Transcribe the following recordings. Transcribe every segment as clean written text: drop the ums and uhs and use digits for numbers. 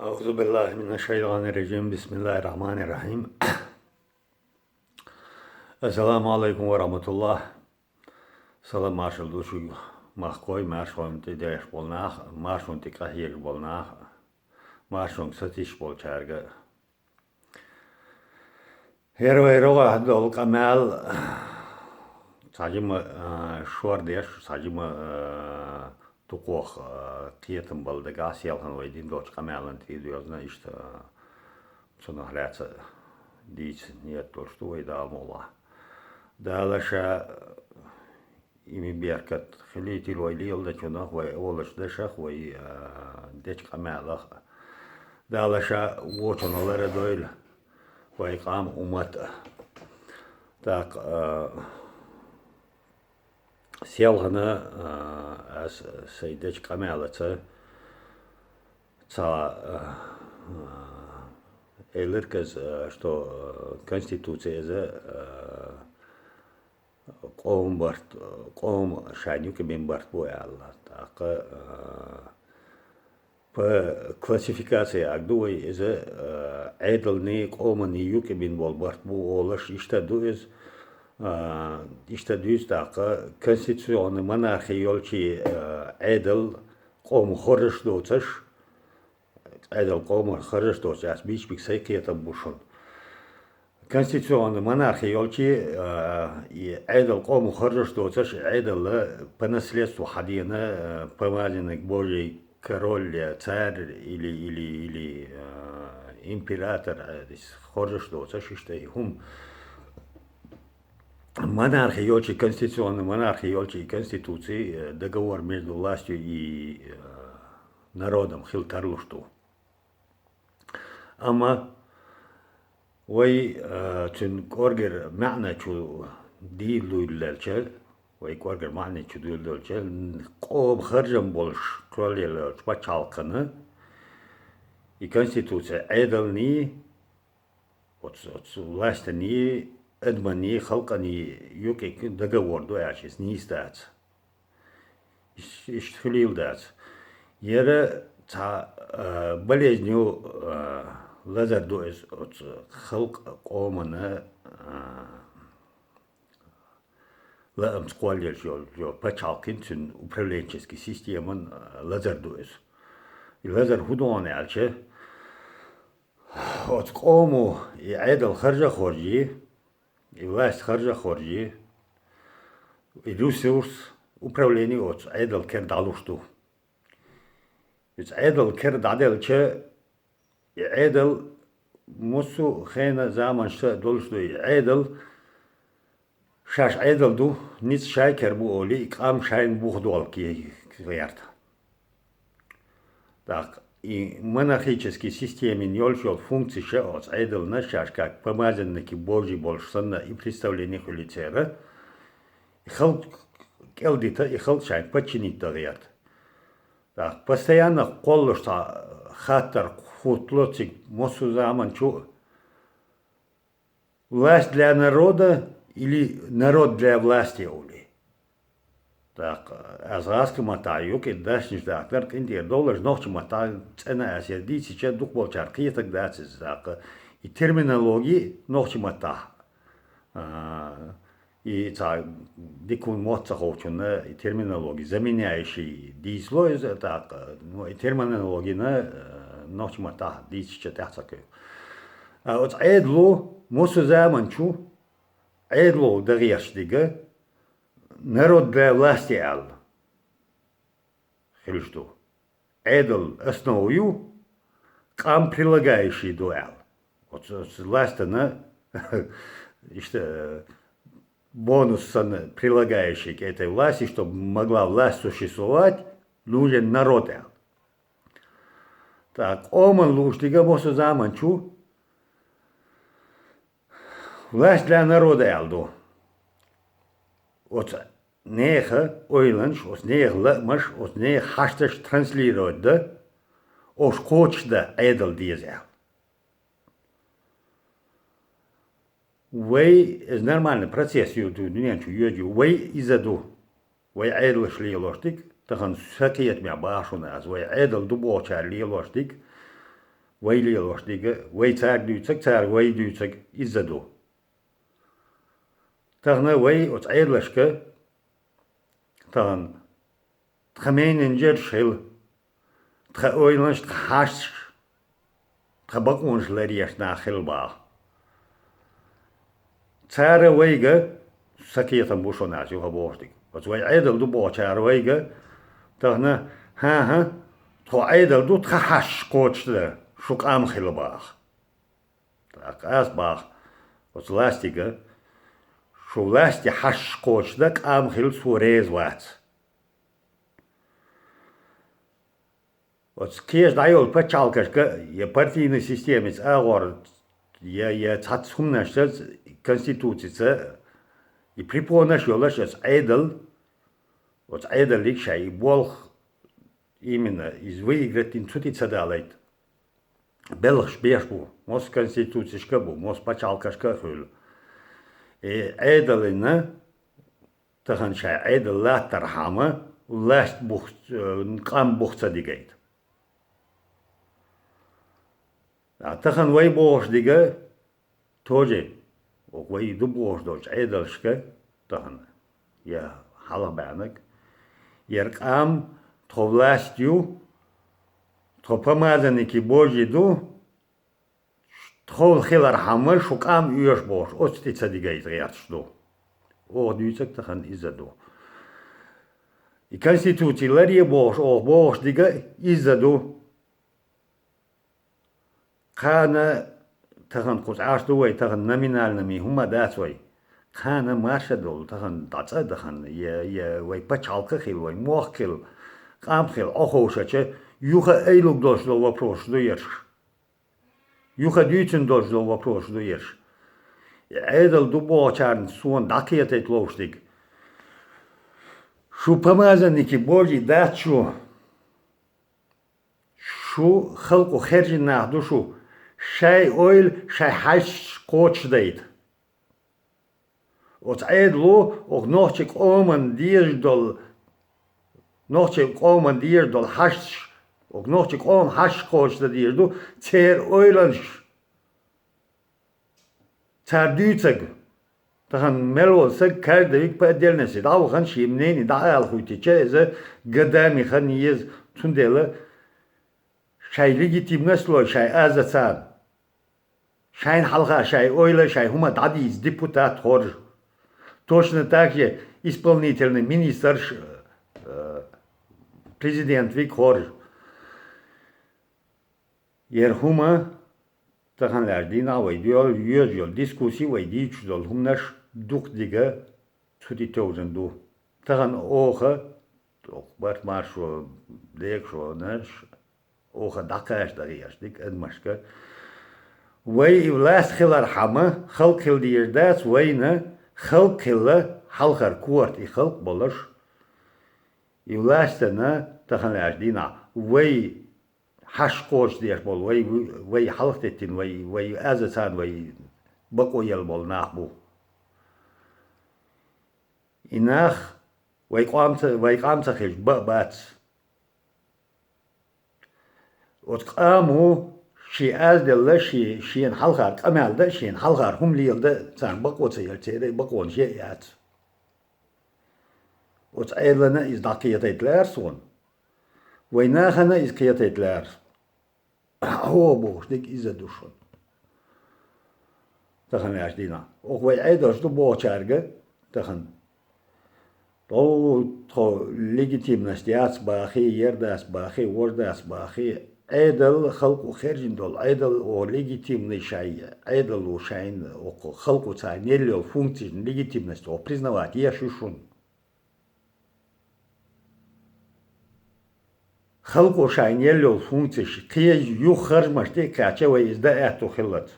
أعوذ بالله من الشيطان الرجيم بسم الله الرحمن الرحيم السلام عليكم ورحمة الله سلام ماشل دوشو مخكوي ماشون تداش بولناخ ماشون تكهير بولناخ ماشون ستيش بولچارغا هيرو هدول كمال ساجم شور ديش ساجم تقوخ قيتم بلدقا سيالهن ويدين دوش كمالن تيديوزنا إشتا سنة هلاتة ديش نيت دوشتو ويدا مولا دالشا إمي بيركت خليتي الويلي يلدشنا ويولش دشخ وي ديش كمالخ دالشا ووشنا لردويل ويقام أمت تاق سيالهنا as سيدش كمالة تا إلركز что конституция قوم شانيوك بين برت بويالله تاق по классификации агдуй عدلني قومني يوك بين برت بو олаш иштадуез إشتدوز تاقة конституционный монархия يولشي عدل قوم خرج دوتش عدل قوم خرج دوتش أس بيش بيك سيكية تبوشون конституционный монархия يولشي عدل قوم خرج دوتش عدل по наследству حدينا помазанник Божий король царь или император خرج دوتش إشتاي هم монархия يولشي конституционный монархия يولشي конституции договор между властью и народом хилтарлушту. أما وي تن كورجر معنى شو ديلو اللالشل وي كورجر معنى شو ديلو اللالشل قوم خرجم بولش كرولي اللالش بتشالقنا и конституция عدلني властني أدمني خلقني يوكي دغور دو عشيس نيستات إيش خليل دات يرى تا بليزنيو لازر دو إز خلق قومنا لا أمسقوال جو بتشالكين تن управленческий системан لازر دو إز لازر هدوان عالشه от قومو يعدل خرجة خورجي и власть خارجة خارجي ресурс управления от عدل كرد علوشتو عدل كرد عدل چه عدل مسو خينا زمان شتا دولشتو عدل شاش عدل دو نيت شاي كربو أولي قام شاين بوخ دول كي غيرت так и монархические системы нёльшёл функции от عدل نشاش как помазанники Божьи большсана и представление хулицера и хал келдита и хал шайн подчинить тагият. Так постоянно коллошта хатар хутлоцик мосу заман чу власть для народа или народ для власти ули. Так, азгаск матаюк и дашниш дактар киндер доллар нохч матай цена асерди сича дух болчарки так дацис так и терминологии нохч мата и та дикун моца хочуна и терминологии заменяющие дисло из так ну и терминологии на нохч мата дисича тахсак а вот эдло мосу заманчу эдло дагиашдига народ для власти ал. Христу. Эдл основою, кам прилагающий дуэл. Вот власть на бонус прилагающий к этой власти, чтобы могла власть существовать, нужен народ ал. Так, оман луштига босу заманчу. Власть для народа алду. Вот неха ойланш, от нех лакмаш, от нех хашташ транслировать, да? Ош кочда эдл дизел. Вей нормальный процесс юту ненчу йоджу, вей изаду. Вей эдл шли лоштик, тахан сакиет мя башуна, аз вей эдл дубочар ли лоштик, ويلي الوحديقة ويتاك دوتك تار ويدوتك إزدو تغنى وي وتعيدلشك تغن تخمين انجر شيل تخويلنش تخاش تخبقونش لريش ناخل با تار ويقى سكيتا بوشو ناسيو خبوشتك وتوي عيدل دو بو تار ويقى تغنى ها تو عيدل دو تخاش قوتش ده شوك ام خيل باخ تاك اس باخ وتلاستيقى شو لاستي حش قوتش دك ام خيل سوريز وات وتكيش دايول بتشالكش يا партийной системе агор я цацхумнашс конституция и припонаш ёлаш айдл вот айдл ликшай болх именно из выиграть институция далайт белх бешбу мос конституцияшка бу мос пачалкашка хөл айдлына таханшай айдл латархама ласт бух кам бухца дигайт تخن وی باش دیگه توجه وی دو باش داشت عیدلش که تخن یا حالا بانک یرکام تولاستیو تو پمازنی کی باجی دو تول خیلر همه شکام یوش باش اوستی چه دیگه ایتریاتش دو او دیوچک تخن ایزدو ی کنستیتوچیلری باش او باش دیگه ایزدو خانه تخن قص عاشتوي تخن نمينال نمي هما داتوي خانه مارشدول تخن داتsa تخن يا وي بچالك خيل وي موخل قام خيل اخوشچه يوخه ايلوك دوشلو вопрос дуерш يوخه дүйчүн дошло вопрос дуерш эдел дубочарн суон дакиетет ловштик шу помазанники божи дачу шу халку хержинах душу شای اویل شای هشت قوچ دید. از ایدلو ook nog چه قومن dier dol hash ook nog چه قوم هشت قوچ دیر دو تیر اویلنش تر دیوتگ تخن ملو سگ کرده یک پا دل نسید او خن شیمنینی دا ایل خویتی چه ازه گدامی خن یز تندله شای لیگیتیم نسلو شای ازتان شاين حلقة شاي اويلا شاي هما داديز депутат хор. Точно так же исполнительный министр, президент вик хор. Ер хума тахан лардина вайдиол юзиол дискуссии вайдичдол хумнаш дук дига цути тозенду. Тахан оха бат маршо декшо наш оха дакаш дагияш дик эдмашка. وی ولاس خلر همه خلق خل دیرداس وی نه خلق خل حلقر کوارت ای خلق بولش ولاس نه تخنیش دینا وی هش قوش دیش بول وی حلق تین وی ازتان وی بقویل بول نخبو اینخ وی قامت خیش بات ات قامو شي أزدل شين حلقار كمال ده شين حلقار هم ليل ده سان بقوة سيلتي بقون شيئات وتعيلنا إز دقيقة لارسون ويناخنا إز كيتة لارس هو بوش ديك إز دوشون تخن ياش دينا وقوي عيدوش دو بوشارجة تخن تو ليجيتيم نستياتس باخي يرداس باخي ورداس باخي عدل خلق خارجين دول عدل او لегитимный شيء عدل وشين او خلق تاع функции легитимность او признавать я шушун خلق وشين يلو функции كي يخرج مشتي كاچه و ازدا اتو خلت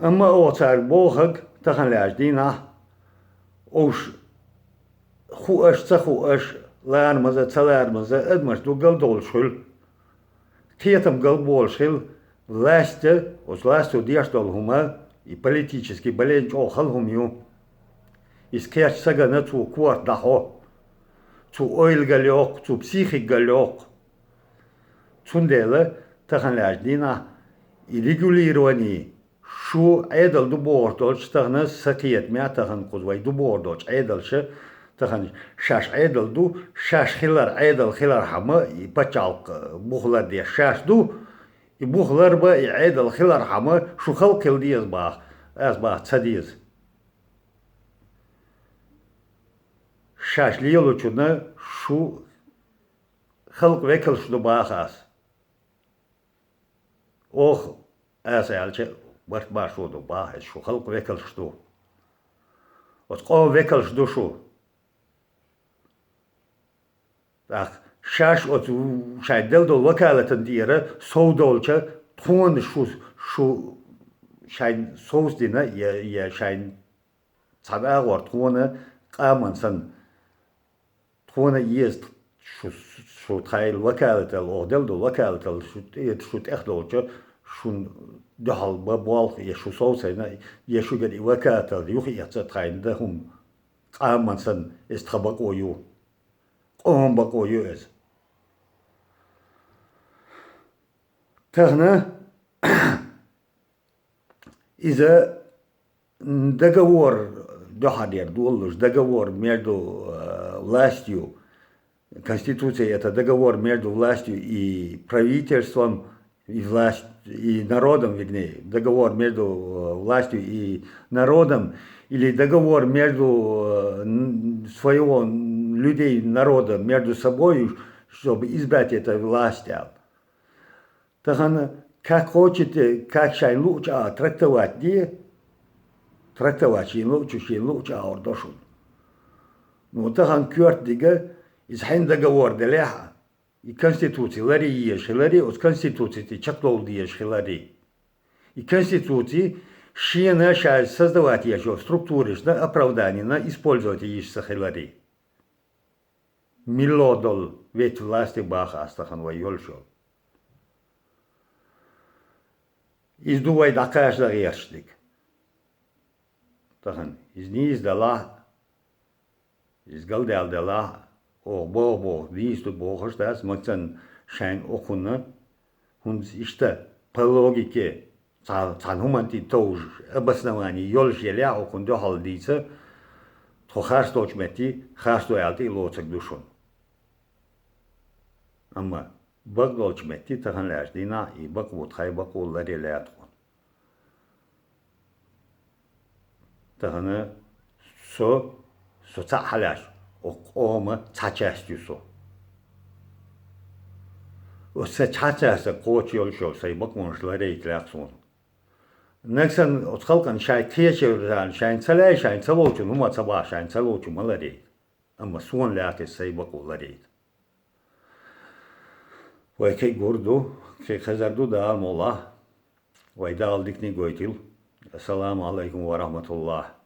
اما او تاع بوخك تخن لاج دينا اوش خوش تخوش لان مزه تلار مزه ادمش دو قل دول شل كيتم قل بول شل لاسته وزلاسته ديش دول هما и политически болезнь о халхум ю искач сага на ту кварт дахо ту ойл галёк ту психик галёк Цундела тахан ляждина регулирование شو عدل دو بوردوش تغنى سكيت مع تغن قدوي دو بوردوش عدل ش تغن شاش عدل دو شاش خلر عدل خلر حما يبتشالق بوخلر دي شاش دو يبوخلر با عدل خلر حما شو خلق دي أصبح تسديز شاش ليلو چنا شو خلق وكل شدو باخاس اوخ أسألش باش شو باهش شو خلق وكل شدو وتقوم وكل شدو شو شاش أو شاي دل دول وكالة ديرة سو دولشة تون شو شاي صوص دينا يا شاي صدق ور تون قامن سن تون يست شو تخيل وكالة أو دل دول وكالة شو تأخذ شون دهال ببالخ يشو صوصنا يشو قد وكالة يوخي يتخيل دهم قامن سن استخبقوا يو قوم بقوا يو إز تهنا إذا договор доходер дулуш договор между властью Конституция это договор между властью и правительством и народом, вернее, договор между властью и народом или договор между своего людей, народа, между собой, чтобы избрать эту власть. Так как хочете, как шай лучше трактовать, не трактовать, шай лучше ордошун. Ну, так кёрт дига, из хайн договор делеха. И Конституции, лари еш, лари от Конституции, чаклол диеш, лари. И Конституции, шиена шай создавать еш, структуры, на оправдание, на использовать еш сахилари. Милодол, ведь власти баха астахан вайольшо. Издувай да каждый ерштик. Тахан, из низ дала, из галдел дала, о бо вист бохош дас максан шайн окуна хунс ишта по логике цанхуманти тоуж обоснование ёл желя окун до халдица то харсточ мети харсто ялти лоцак душон amma bak dolç metti tahan lajdina и bak вот хай bak оллари ляткон тахана со цахалаш 오마 차차스주소. 어서 차차스 고치올쇼 사이 먹monslare 이클락손. 넥선 어떻게간 샤이 티에셔란 샤인 살레 샤인 살로주 누마 차바 샤인 살로주 말라리. amma 수원라테 사이 먹올라리. وكي غوردو كي خزردو دا مولا ويدا الدكني غويتيل السلام عليكم ورحمة الله